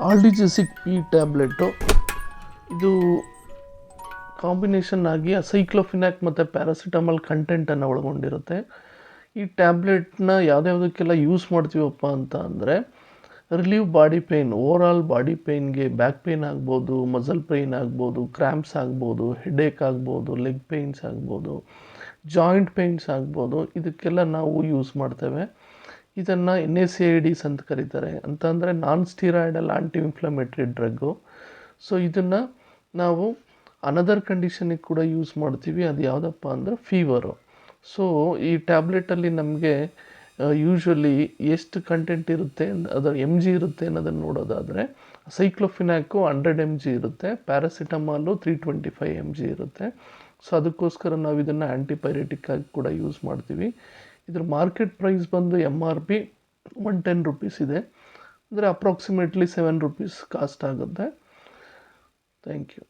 ಆಲ್ಡಿಜೆಸಿಕ್ P tablet ಇದು combination ಆಗಿ ಸೈಕ್ಲೋಫಿನಾಕ್ ಮತ್ತು ಪ್ಯಾರಾಸಿಟಮಾಲ್ ಕಂಟೆಂಟನ್ನು ಒಳಗೊಂಡಿರುತ್ತೆ. ಈ ಟ್ಯಾಬ್ಲೆಟ್ನ ಯಾವುದ್ಯಾವುದಕ್ಕೆಲ್ಲ ಯೂಸ್ ಮಾಡ್ತೀವಪ್ಪ ಅಂತ ಅಂದರೆ relieve body pain, overall body ಪೇಯ್ನ್ಗೆ ಬ್ಯಾಕ್ ಪೇಯ್ನ್ ಆಗ್ಬೋದು, ಮಸಲ್ ಪೇಯ್ನ್ ಆಗ್ಬೋದು, ಕ್ರ್ಯಾಂಪ್ಸ್ ಆಗ್ಬೋದು, ಹೆಡೇಕ್ ಆಗ್ಬೋದು, ಲೆಗ್ ಪೇಯ್ನ್ಸ್ ಆಗ್ಬೋದು, ಜಾಯಿಂಟ್ ಪೇಯ್ನ್ಸ್ ಆಗ್ಬೋದು. ಇದಕ್ಕೆಲ್ಲ ನಾವು ಯೂಸ್ ಮಾಡ್ತೇವೆ. ಇದನ್ನು NSAIDs ಅಂತ ಕರೀತಾರೆ. ಅಂತಂದರೆ non steroidal anti inflammatory drug. So ಇದನ್ನು ನಾವು ಅನದರ್ ಕಂಡೀಷನಿಗೆ ಕೂಡ ಯೂಸ್ ಮಾಡ್ತೀವಿ. ಅದು ಯಾವುದಪ್ಪ ಅಂದರೆ ಫೀವರು. ಸೊ ಈ ಟ್ಯಾಬ್ಲೆಟಲ್ಲಿ ನಮಗೆ ಯೂಶ್ವಲಿ ಎಷ್ಟು ಕಂಟೆಂಟ್ ಇರುತ್ತೆ, ಅದರ MG ಇರುತ್ತೆ ಅನ್ನೋದನ್ನು ನೋಡೋದಾದರೆ ಸೈಕ್ಲೋಫಿನಾಕು 100 mg ಇರುತ್ತೆ, ಪ್ಯಾರಾಸಿಟಮಾಲು 325 mg ಇರುತ್ತೆ. ಸೊ ಅದಕ್ಕೋಸ್ಕರ ನಾವು ಇದನ್ನು ಆ್ಯಂಟಿಪೈರೆಟಿಕ್ ಆಗಿ ಕೂಡ ಯೂಸ್ ಮಾಡ್ತೀವಿ. ಇದ್ರ ಮಾರ್ಕೆಟ್ ಪ್ರೈಸ್ ಬಂದು MRP 110 rupees ಇದೆ. ಅಂದರೆ ಅಪ್ರಾಕ್ಸಿಮೇಟ್ಲಿ 7 rupees ಕಾಸ್ಟ್ ಆಗುತ್ತೆ. Thank you.